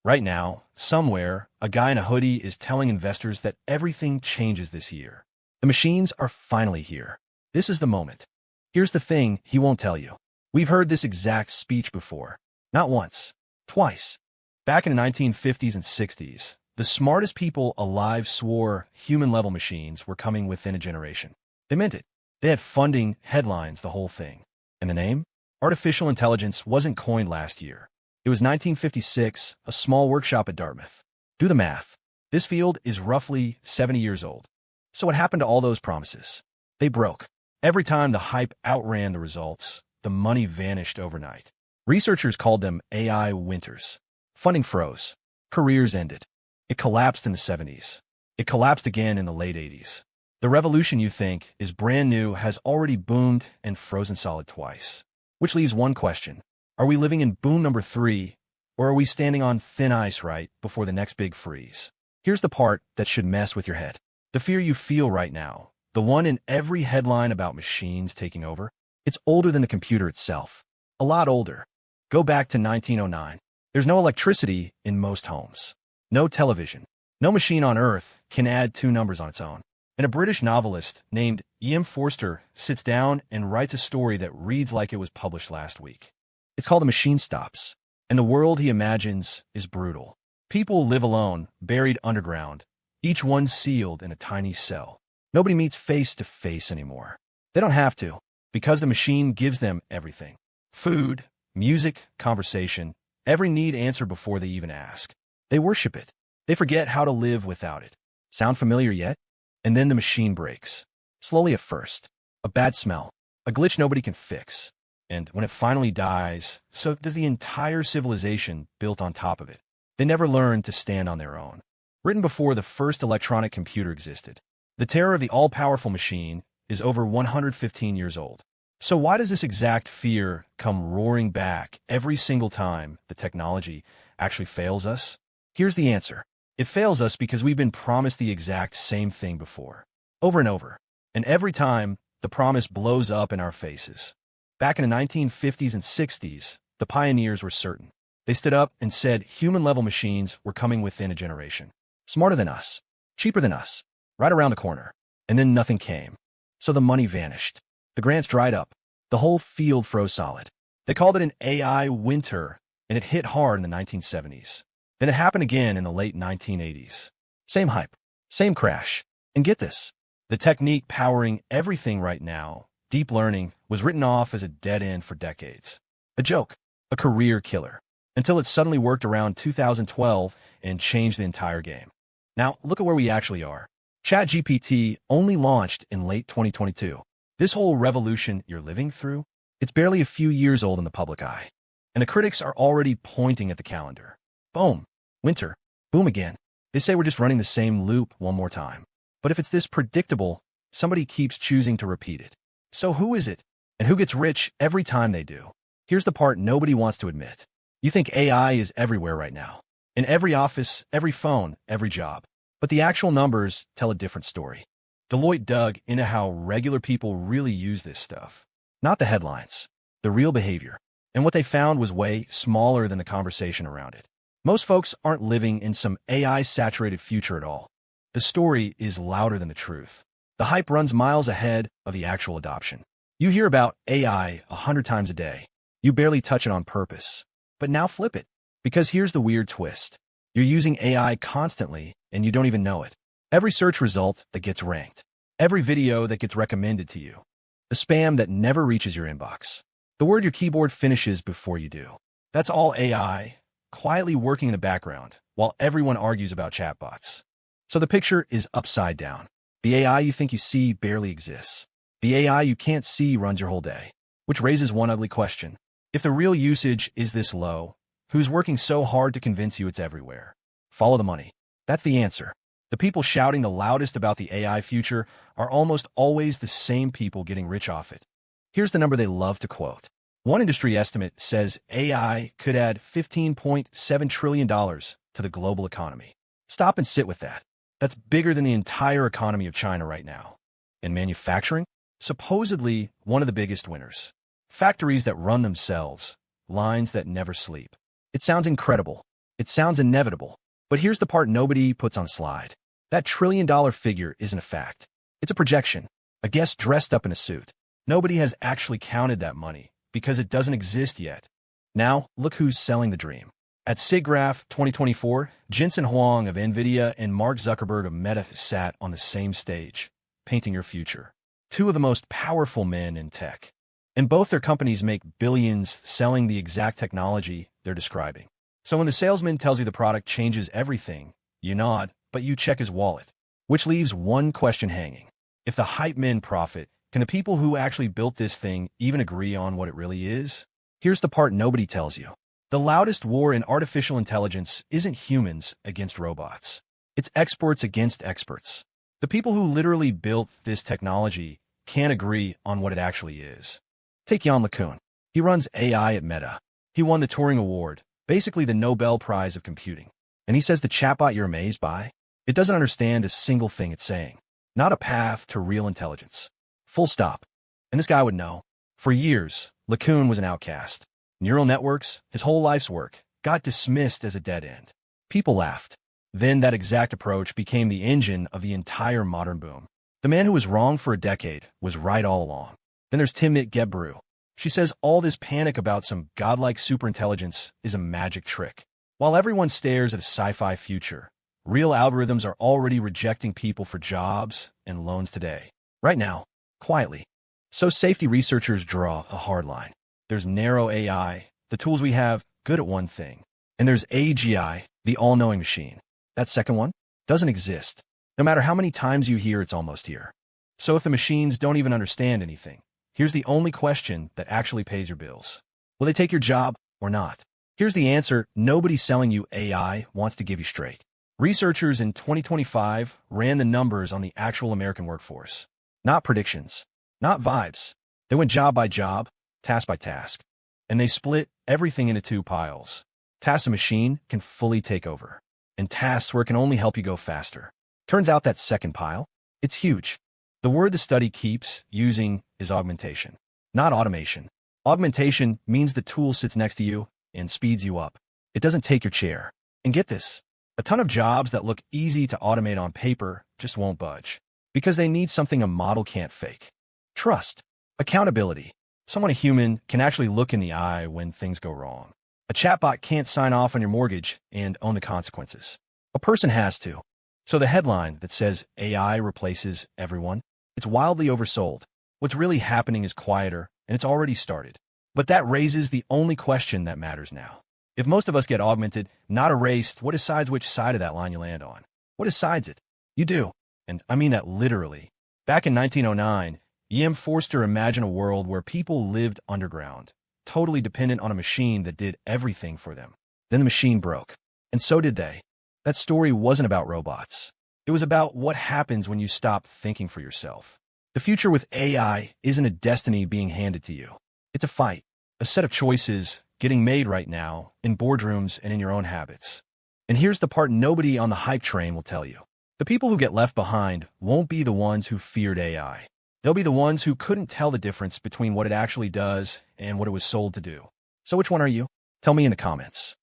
Right now, somewhere, a guy in a hoodie is telling investors that everything changes this year. The machines are finally here. This is the moment. Here's the thing he won't tell you. We've heard this exact speech before. Not once. Twice. Back in the 1950s and 60s, the smartest people alive swore human-level machines were coming within a generation. They meant it. They had funding, headlines, the whole thing. And the name? Artificial intelligence wasn't coined last year. It was 1956, a small workshop at Dartmouth. Do the math. This field is roughly 70 years old. So what happened to all those promises? They broke. Every time the hype outran the results, the money vanished overnight. Researchers called them AI winters. Funding froze. Careers ended. It collapsed in the 70s. It collapsed again in the late 80s. The revolution you think is brand new has already boomed and frozen solid twice. Which leaves one question. Are we living in boom number 3, or are we standing on thin ice right before the next big freeze? Here's the part that should mess with your head. The fear you feel right now, the one in every headline about machines taking over, it's older than the computer itself. A lot older. Go back to 1909. There's no electricity in most homes. No television. No machine on Earth can add 2 numbers on its own. And a British novelist named E.M. Forster sits down and writes a story that reads like it was published last week. It's called The Machine Stops, and the world he imagines is brutal. People live alone, buried underground, each one sealed in a tiny cell. Nobody meets face to face anymore. They don't have to, because the machine gives them everything. Food, music, conversation, every need answered before they even ask. They worship it. They forget how to live without it. Sound familiar yet? And then the machine breaks. Slowly at first. A bad smell. A glitch nobody can fix. And when it finally dies, so does the entire civilization built on top of it. They never learned to stand on their own. Written before the first electronic computer existed, the terror of the all-powerful machine is over 115 years old. So why does this exact fear come roaring back every single time the technology actually fails us? Here's the answer. It fails us because we've been promised the exact same thing before, over and over. And every time, the promise blows up in our faces. Back in the 1950s and 60s, the pioneers were certain. They stood up and said human-level machines were coming within a generation. Smarter than us, cheaper than us, right around the corner. And then nothing came. So the money vanished. The grants dried up. The whole field froze solid. They called it an AI winter, and it hit hard in the 1970s. Then it happened again in the late 1980s. Same hype, same crash. And get this, the technique powering everything right now, deep learning, was written off as a dead end for decades. A joke, a career killer, until it suddenly worked around 2012 and changed the entire game. Now, look at where we actually are. ChatGPT only launched in late 2022. This whole revolution you're living through, it's barely a few years old in the public eye. And the critics are already pointing at the calendar. Boom. Winter. Boom again. They say we're just running the same loop one more time. But if it's this predictable, somebody keeps choosing to repeat it. So who is it? And who gets rich every time they do? Here's the part nobody wants to admit. You think AI is everywhere right now. In every office, every phone, every job. But the actual numbers tell a different story. Deloitte dug into how regular people really use this stuff. Not the headlines. The real behavior. And what they found was way smaller than the conversation around it. Most folks aren't living in some AI-saturated future at all. The story is louder than the truth. The hype runs miles ahead of the actual adoption. You hear about AI 100 times a day. You barely touch it on purpose. But now flip it. Because here's the weird twist. You're using AI constantly, and you don't even know it. Every search result that gets ranked. Every video that gets recommended to you. The spam that never reaches your inbox. The word your keyboard finishes before you do. That's all AI, quietly working in the background, while everyone argues about chatbots. So the picture is upside down. The AI you think you see barely exists. The AI you can't see runs your whole day. Which raises one ugly question. If the real usage is this low, who's working so hard to convince you it's everywhere? Follow the money. That's the answer. The people shouting the loudest about the AI future are almost always the same people getting rich off it. Here's the number they love to quote. One industry estimate says AI could add $15.7 trillion to the global economy. Stop and sit with that. That's bigger than the entire economy of China right now. And manufacturing? Supposedly one of the biggest winners. Factories that run themselves. Lines that never sleep. It sounds incredible. It sounds inevitable, but here's the part nobody puts on a slide. That trillion-dollar figure isn't a fact. It's a projection, a guest dressed up in a suit. Nobody has actually counted that money because it doesn't exist yet. Now, look who's selling the dream. At SIGGRAPH 2024, Jensen Huang of NVIDIA and Mark Zuckerberg of Meta sat on the same stage, painting your future. Two of the most powerful men in tech. And both their companies make billions selling the exact technology they're describing. So when the salesman tells you the product changes everything, you nod, but you check his wallet. Which leaves one question hanging. If the hype men profit, can the people who actually built this thing even agree on what it really is? Here's the part nobody tells you. The loudest war in artificial intelligence isn't humans against robots. It's experts against experts. The people who literally built this technology can't agree on what it actually is. Take Yann LeCun. He runs AI at Meta. He won the Turing Award, basically the Nobel Prize of computing. And he says the chatbot you're amazed by, it doesn't understand a single thing it's saying. Not a path to real intelligence. Full stop. And this guy would know. For years, LeCun was an outcast. Neural networks, his whole life's work, got dismissed as a dead end. People laughed. Then that exact approach became the engine of the entire modern boom. The man who was wrong for a decade was right all along. Then there's Timnit Gebru. She says all this panic about some godlike superintelligence is a magic trick. While everyone stares at a sci-fi future, real algorithms are already rejecting people for jobs and loans today. Right now, quietly. So safety researchers draw a hard line. There's narrow AI, the tools we have, good at one thing. And there's AGI, the all-knowing machine. That second one doesn't exist. No matter how many times you hear it's almost here. So if the machines don't even understand anything, here's the only question that actually pays your bills. Will they take your job or not? Here's the answer nobody selling you AI wants to give you straight. Researchers in 2025 ran the numbers on the actual American workforce. Not predictions, not vibes. They went job by job, task by task. And they split everything into two piles. Tasks a machine can fully take over. And tasks where it can only help you go faster. Turns out that second pile, it's huge. The word the study keeps using is augmentation, not automation. Augmentation means the tool sits next to you and speeds you up. It doesn't take your chair. And get this, a ton of jobs that look easy to automate on paper just won't budge. Because they need something a model can't fake. Trust. Accountability. Someone a human can actually look in the eye when things go wrong. A chatbot can't sign off on your mortgage and own the consequences. A person has to. So the headline that says AI replaces everyone, it's wildly oversold. What's really happening is quieter, and it's already started. But that raises the only question that matters now. If most of us get augmented, not erased, what decides which side of that line you land on? What decides it? You do. And I mean that literally. Back in 1909, E.M. Forster imagined a world where people lived underground, totally dependent on a machine that did everything for them. Then the machine broke. And so did they. That story wasn't about robots. It was about what happens when you stop thinking for yourself. The future with AI isn't a destiny being handed to you. It's a fight, a set of choices getting made right now in boardrooms and in your own habits. And here's the part nobody on the hype train will tell you. The people who get left behind won't be the ones who feared AI. They'll be the ones who couldn't tell the difference between what it actually does and what it was sold to do. So which one are you? Tell me in the comments.